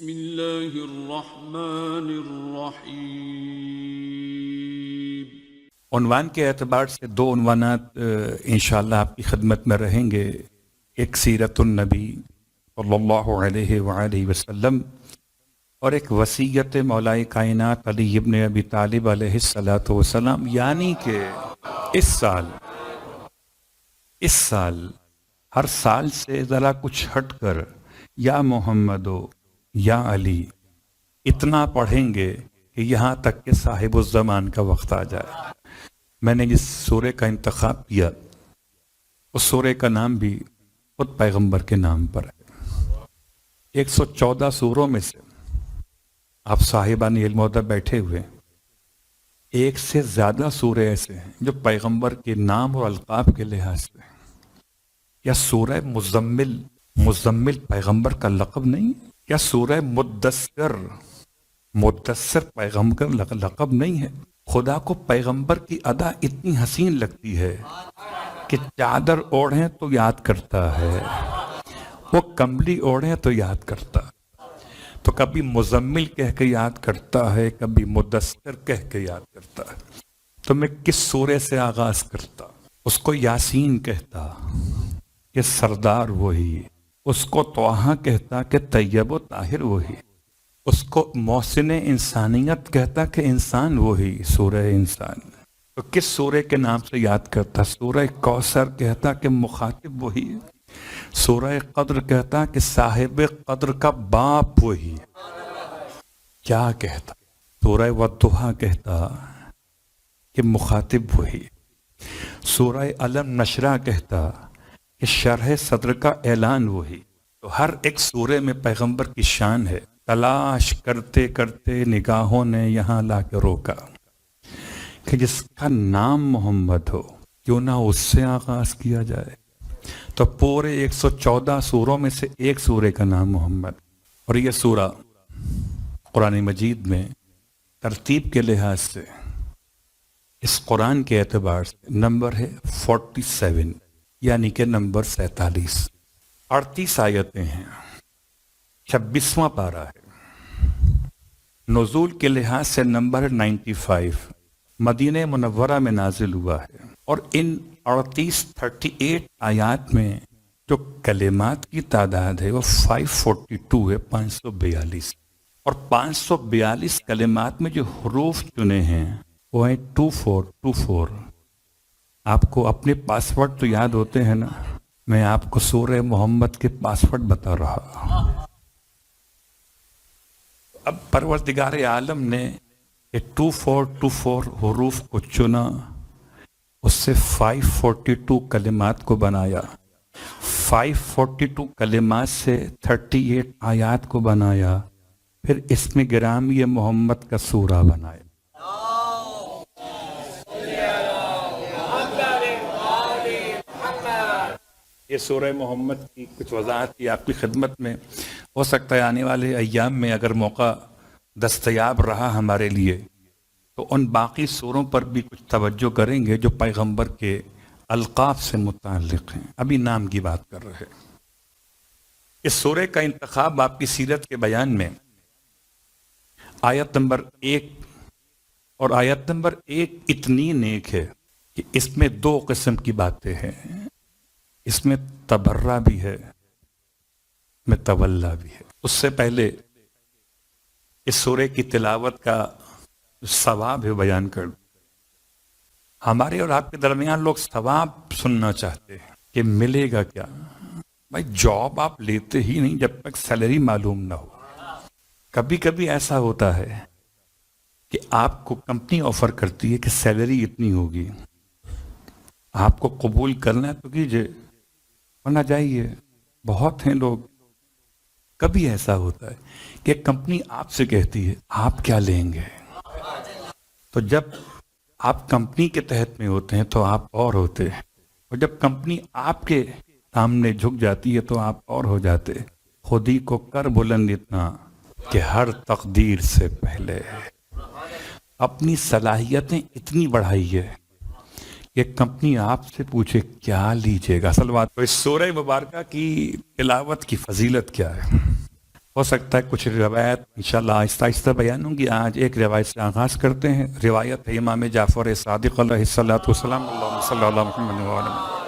بسم اللہ الرحمن الرحیم۔ عنوان کے اعتبار سے دو عنوانات انشاءاللہ آپ کی خدمت میں رہیں گے، ایک سیرت النبی صلی اللہ علیہ وآلہ وسلم اور ایک وصیت مولا کائنات علی ابن ابی طالب علیہ السلام، یعنی کہ اس سال ہر سال سے ذرا کچھ ہٹ کر یا محمد یا علی اتنا پڑھیں گے کہ یہاں تک کہ صاحب الزمان کا وقت آ جائے۔ میں نے جس سورہ کا انتخاب کیا اس سورہ کا نام بھی خود پیغمبر کے نام پر ہے۔ 114 سوروں میں سے آپ صاحبان علم ادب بیٹھے ہوئے، ایک سے زیادہ سورے ایسے ہیں جو پیغمبر کے نام اور القاب کے لحاظ سے، یا سورہ مزمل پیغمبر کا لقب نہیں، یا سورہ مدثر پیغمبر کا لقب نہیں ہے۔ خدا کو پیغمبر کی ادا اتنی حسین لگتی ہے کہ چادر اوڑھیں تو یاد کرتا ہے، وہ کمبلی اوڑھیں تو یاد کرتا ہے، تو کبھی مزمل کہہ کے یاد کرتا ہے، کبھی مدثر کہہ کے یاد کرتا ہے۔ تو میں کس سورے سے آغاز کرتا؟ اس کو یاسین کہتا کہ سردار وہی، اس کو طٰہٰ کہتا کہ طیب و طاہر وہی، اس کو محسن انسانیت کہتا کہ انسان وہی، سورہ انسان۔ تو کس سورے کے نام سے یاد کرتا؟ سورہ کوثر کہتا کہ مخاطب وہی، سورہ قدر کہتا کہ صاحب قدر کا باپ وہی۔ کیا کہتا؟ سورہ والضحیٰ کہتا کہ مخاطب وہی، سورہ علم نشرہ کہتا کہ شرح صدر کا اعلان وہی۔ تو ہر ایک سورے میں پیغمبر کی شان ہے۔ تلاش کرتے کرتے نگاہوں نے یہاں لا کے روکا کہ جس کا نام محمد ہو کیوں نہ اس سے آغاز کیا جائے۔ تو پورے 114 سوروں میں سے ایک سورے کا نام محمد، اور یہ سورہ قرآن مجید میں ترتیب کے لحاظ سے اس قرآن کے اعتبار سے نمبر ہے 47، یعنی کہ نمبر 47۔ 38 آیتیں ہیں، 26واں پارہ ہے، نزول کے لحاظ سے نمبر 95، مدینہ منورہ میں نازل ہوا ہے۔ اور ان 38 آیات میں جو کلمات کی تعداد ہے وہ 542 ہے، 542، اور 542 کلمات میں جو حروف چنے ہیں وہ ہیں 2424۔ آپ کو اپنے پاسورڈ تو یاد ہوتے ہیں نا؟ میں آپ کو سورہ محمد کے پاسورڈ بتا رہا۔ اب پروردگار عالم نے یہ 2424 حروف کو چنا، اس سے 542 کلمات کو بنایا، 542 کلمات سے 38 آیات کو بنایا، پھر اسم گرامی محمد کا سورہ بنایا۔ یہ سورہ محمد کی کچھ وضاحت کی آپ کی خدمت میں، ہو سکتا ہے آنے والے ایام میں اگر موقع دستیاب رہا ہمارے لیے تو ان باقی سوروں پر بھی کچھ توجہ کریں گے جو پیغمبر کے القاب سے متعلق ہیں۔ ابھی نام کی بات کر رہے۔ اس سورہ کا انتخاب آپ کی سیرت کے بیان میں آیت نمبر 1 اور آیت نمبر 1 اتنی نیک ہے کہ اس میں 2 قسم کی باتیں ہیں، اس میں تبرہ بھی ہے، اس میں تولا بھی ہے۔ اس سے پہلے اس سورہ کی تلاوت کا ثواب ہے بیان کر دوں۔ ہمارے اور آپ کے درمیان لوگ ثواب سننا چاہتے ہیں کہ ملے گا کیا؟ بھائی جاب آپ لیتے ہی نہیں جب تک سیلری معلوم نہ ہو۔ کبھی کبھی ایسا ہوتا ہے کہ آپ کو کمپنی آفر کرتی ہے کہ سیلری اتنی ہوگی، آپ کو قبول کرنا ہے تو کیجئے ورنہ جائیے۔ بہت ہیں لوگ، کبھی ایسا ہوتا ہے کہ کمپنی آپ سے کہتی ہے آپ کیا لیں گے، تو جب آپ کمپنی کے تحت میں ہوتے ہیں تو آپ اور ہوتے ہیں، اور جب کمپنی آپ کے سامنے جھک جاتی ہے تو آپ اور ہو جاتے۔ خود ہی کو کر بلند اتنا کہ ہر تقدیر سے پہلے اپنی صلاحیتیں اتنی بڑھائیے کہ کمپنی آپ سے پوچھے کیا لیجیے گا۔ اصل بات تو اس سورہ مبارکہ کی تلاوت کی فضیلت کیا ہے؟ ہو سکتا ہے کچھ روایت انشاءاللہ آہستہ آہستہ بیان ہوں گی. آج ایک روایت سے آغاز کرتے ہیں. روایت ہے امام جعفر صادق علیہ الصلوۃ والسلام. اللہم صلی علی محمد و علی محمد.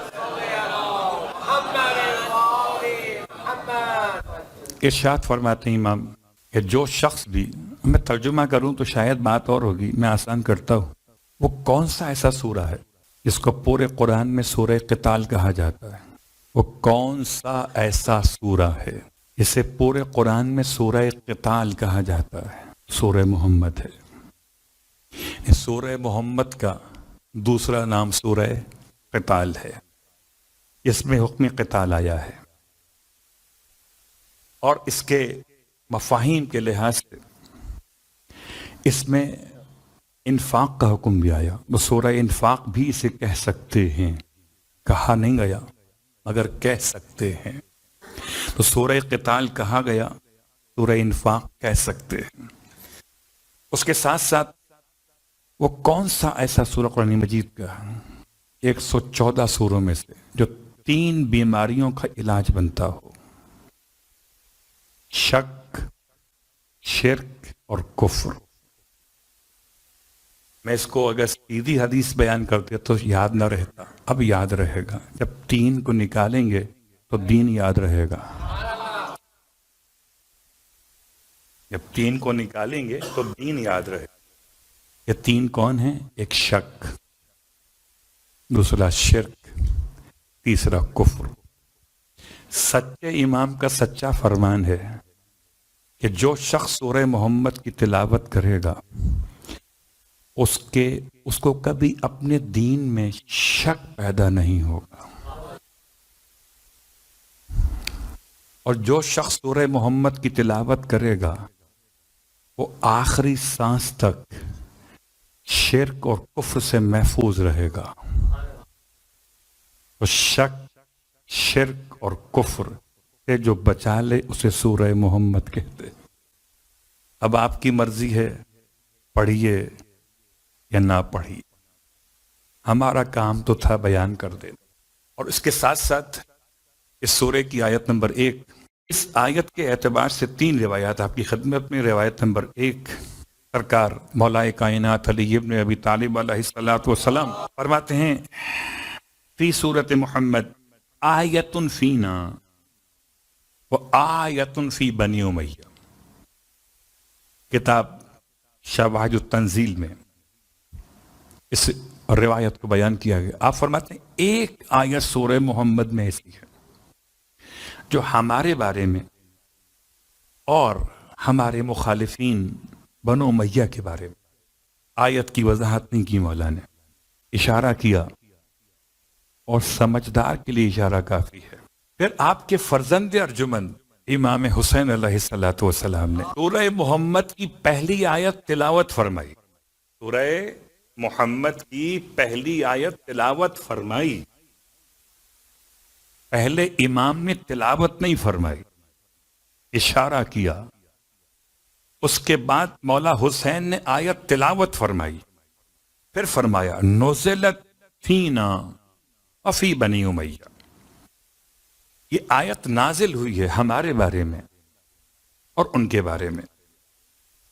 ارشاد فرماتے ہیں امام کہ جو شخص بھی، میں ترجمہ کروں تو شاید بات اور ہوگی، میں آسان کرتا ہوں. وہ کون سا ایسا سورہ ہے جس کو پورے قرآن میں سورہ قتال کہا جاتا ہے؟ وہ کون سا ایسا سورہ ہے جسے پورے قرآن میں سورہ قتال کہا جاتا ہے؟ سورہ محمد ہے. سورہ محمد کا دوسرا نام سورہ قتال ہے. اس میں حکم قتال آیا ہے اور اس کے مفاہیم کے لحاظ سے اس میں انفاق کا حکم بھی آیا. وہ سورہ انفاق بھی اسے کہہ سکتے ہیں، کہا نہیں گیا مگر کہہ سکتے ہیں. تو سورہ قتال کہا گیا، سورہ انفاق کہہ سکتے ہیں. اس کے ساتھ ساتھ وہ کون سا ایسا سورہ قرآن مجید کا 114 سوروں میں سے جو 3 بیماریوں کا علاج بنتا ہو: شک، شرک اور کفر. میں اس کو اگر سیدھی حدیث بیان کرتے تو یاد نہ رہتا، اب یاد رہے گا. جب 3 کو نکالیں گے تو دین یاد رہے گا. جب 3 کو نکالیں گے تو دین یاد رہے گا. یہ 3 کون ہیں؟ ایک شک، دوسرا شرک، تیسرا کفر. سچے امام کا سچا فرمان ہے کہ جو شخص سورہ محمد کی تلاوت کرے گا اس کو کبھی اپنے دین میں شک پیدا نہیں ہوگا. اور جو شخص سورہ محمد کی تلاوت کرے گا وہ آخری سانس تک شرک اور کفر سے محفوظ رہے گا. تو شک، شرک اور کفر سے جو بچا لے اسے سورہ محمد کہتے. اب آپ کی مرضی ہے، پڑھیے یا نہ پڑھیے. ہمارا کام تو تھا بیان کر دینا. اور اس کے ساتھ ساتھ اس سورہ کی آیت نمبر 1، اس آیت کے اعتبار سے 3 روایات آپ کی خدمت میں. روایت نمبر 1، سرکار مولا کائنات علی ابن ابی طالب علیہ الصلوۃ والسلام فرماتے ہیں فی سورۃ محمد آیۃ فینا و آیۃ فی بنی امیہ. کتاب شواہد التنزیل میں اس روایت کو بیان کیا گیا. آپ فرماتے ہیں ایک آیت سورہ محمد میں ایسی ہے جو ہمارے بارے میں اور ہمارے مخالفین بنو امیہ کے بارے میں، آیت کی وضاحت نہیں کی مولا نے، اشارہ کیا اور سمجھدار کے لیے اشارہ کافی ہے. پھر آپ کے فرزند ارجمند امام حسین علیہ الصلوۃ والسلام نے سورہ محمد کی پہلی آیت تلاوت فرمائی. سورہ محمد کی پہلی آیت تلاوت فرمائی. پہلے امام نے تلاوت نہیں فرمائی، اشارہ کیا. اس کے بعد مولا حسین نے آیت تلاوت فرمائی. پھر فرمایا نزلت فینا وفی بنی امیہ. یہ آیت نازل ہوئی ہے ہمارے بارے میں اور ان کے بارے میں.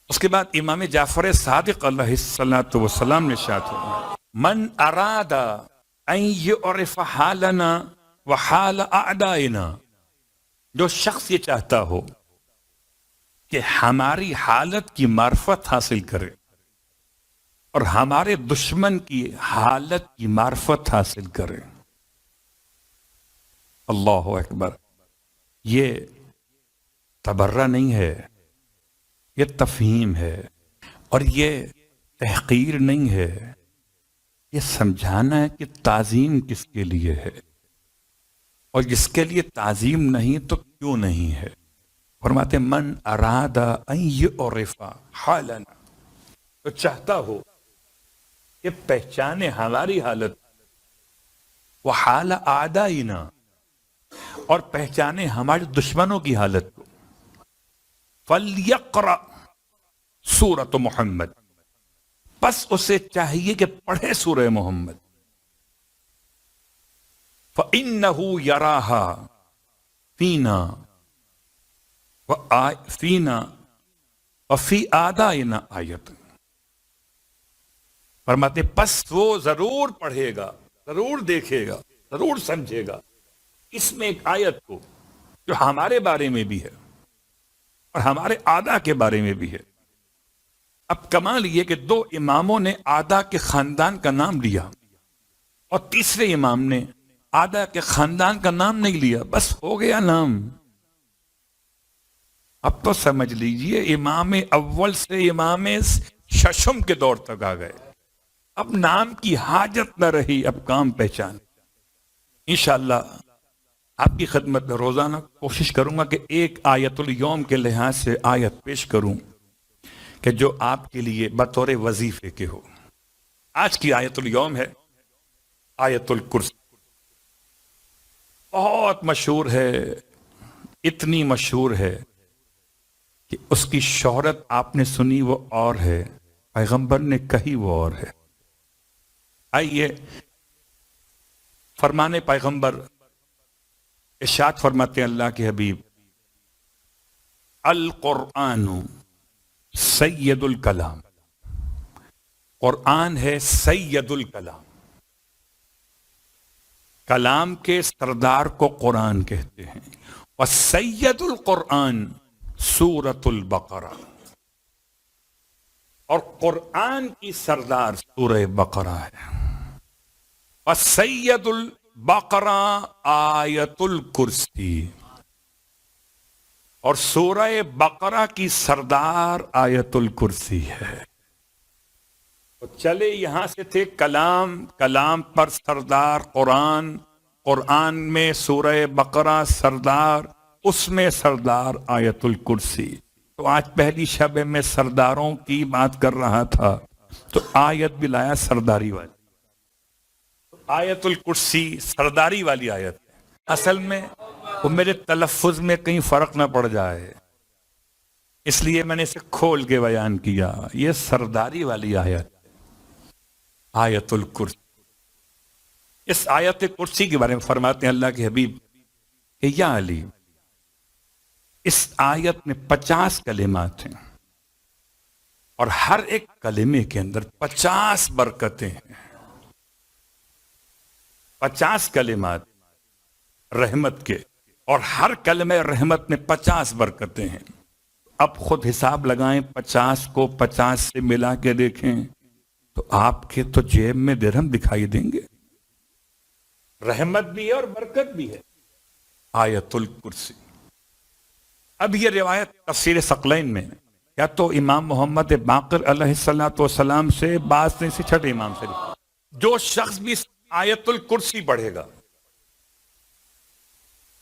اس کے بعد امام جعفر صادق علیہ الصلوۃ والسلام نے ارشاد فرمایا من اراد ان یعرف حالنا وحال اعدائنا. جو شخص یہ چاہتا ہو کہ ہماری حالت کی معرفت حاصل کرے اور ہمارے دشمن کی حالت کی معرفت حاصل کرے. اللہ اکبر. یہ تبرہ نہیں ہے، یہ تفہیم ہے. اور یہ تحقیر نہیں ہے، یہ سمجھانا ہے کہ تعظیم کس کے لیے ہے اور جس کے لیے تعظیم نہیں تو کیوں نہیں ہے. فرماتے من اراد ان یعرف حالنا، تو چاہتا ہو کہ پہچانے ہماری حالت، وحال اعدائنا، اور پہچانے ہمارے دشمنوں کی حالت کو، فلیقرأ سورۃ محمد، بس اسے چاہیے کہ پڑھے سورہ محمد. فإنہ یراہا فینا فینا وفی آدائنا آیت، فرماتے پس وہ ضرور پڑھے گا، ضرور دیکھے گا، ضرور سمجھے گا اس میں ایک آیت کو جو ہمارے بارے میں بھی ہے اور ہمارے آدا کے بارے میں بھی ہے۔ اب کمال یہ کہ دو اماموں نے آدا کے خاندان کا نام لیا اور تیسرے امام نے آدا کے خاندان کا نام نہیں لیا، بس ہو گیا نام۔ اب تو سمجھ لیجئے امام اول سے امام ششم کے دور تک آ گئے، اب نام کی حاجت نہ رہی، اب کام پہچان۔ انشاءاللہ آپ کی خدمت میں روزانہ کوشش کروں گا کہ ایک آیت الیوم کے لحاظ سے آیت پیش کروں کہ جو آپ کے لیے بطور وظیفے کے ہو۔ آج کی آیت الیوم ہے آیت الکرسی، بہت مشہور ہے، اتنی مشہور ہے کہ اس کی شہرت آپ نے سنی وہ اور ہے، پیغمبر نے کہی وہ اور ہے۔ آئیے فرمانے پیغمبر ارشاد فرماتے ہیں اللہ کے حبیب، القرآن سید الکلام، قرآن ہے سید الکلام، کلام کے سردار کو قرآن کہتے ہیں، اور سید القرآن سورۃ البقرہ، اور قرآن کی سردار سورہ بقرہ ہے، اور سید البقرہ آیت الکرسی، اور سورہ بقرہ کی سردار آیت الکرسی ہے۔ تو چلے یہاں سے تھے کلام، کلام پر سردار قرآن، قرآن میں سورہ بقرہ سردار، اس میں سردار آیت الکرسی۔ تو آج پہلی شب میں سرداروں کی بات کر رہا تھا تو آیت بھی لایا سرداری والی، آیت الکرسی سرداری والی آیت ہے۔ اصل میں وہ میرے تلفظ میں کہیں فرق نہ پڑ جائے، اس لیے میں نے اسے کھول کے بیان کیا، یہ سرداری والی آیت ہے، آیت الکرسی۔ اس آیت کرسی کے بارے میں فرماتے ہیں اللہ کے حبیب کہ یا علی، اس آیت میں 50 کلمات ہیں اور ہر ایک کلمے کے اندر 50 برکتیں ہیں، 50 کلمات رحمت کے، اور ہر کلمہ رحمت میں 50 برکتیں ہیں۔ اب خود حساب لگائیں، 50 کو 50 سے ملا کے دیکھیں تو آپ کے تو جیب میں درہم دکھائی دیں گے، رحمت بھی ہے اور برکت بھی ہے۔ آیت الکرسی۔ اب یہ روایت تفسیر ثقلین میں یا تو امام محمد باقر علیہ السلام سے، بعض نے سے چھٹے امام سے، جو شخص بھی آیت الکرسی پڑھے گا،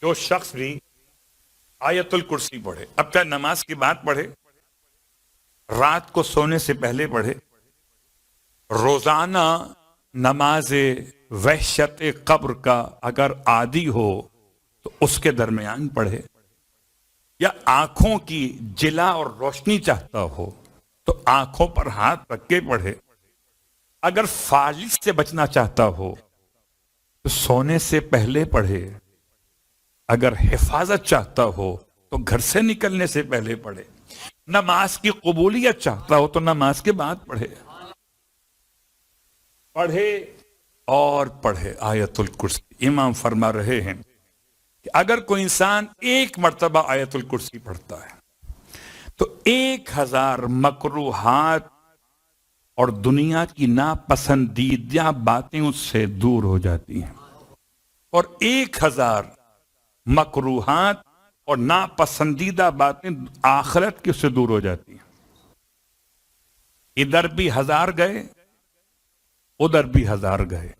جو شخص بھی آیت الکرسی پڑھے، اب چاہے نماز کی بات پڑھے، رات کو سونے سے پہلے پڑھے، روزانہ نماز وحشت قبر کا اگر عادی ہو تو اس کے درمیان پڑھے، یا آنکھوں کی جلا اور روشنی چاہتا ہو تو آنکھوں پر ہاتھ رکھ کے پڑھے، اگر فالج سے بچنا چاہتا ہو تو سونے سے پہلے پڑھے، اگر حفاظت چاہتا ہو تو گھر سے نکلنے سے پہلے پڑھے، نماز کی قبولیت چاہتا ہو تو نماز کے بعد پڑھے، پڑھے اور پڑھے آیت الکرسی۔ امام فرما رہے ہیں کہ اگر کوئی انسان ایک مرتبہ آیت الکرسی پڑھتا ہے تو 1000 مکروہات اور دنیا کی ناپسندیدہ باتیں اس سے دور ہو جاتی ہیں، اور 1000 مکروہات اور ناپسندیدہ باتیں آخرت کی اس سے دور ہو جاتی ہیں۔ ادھر بھی 1000 گئے، ادھر بھی 1000 گئے،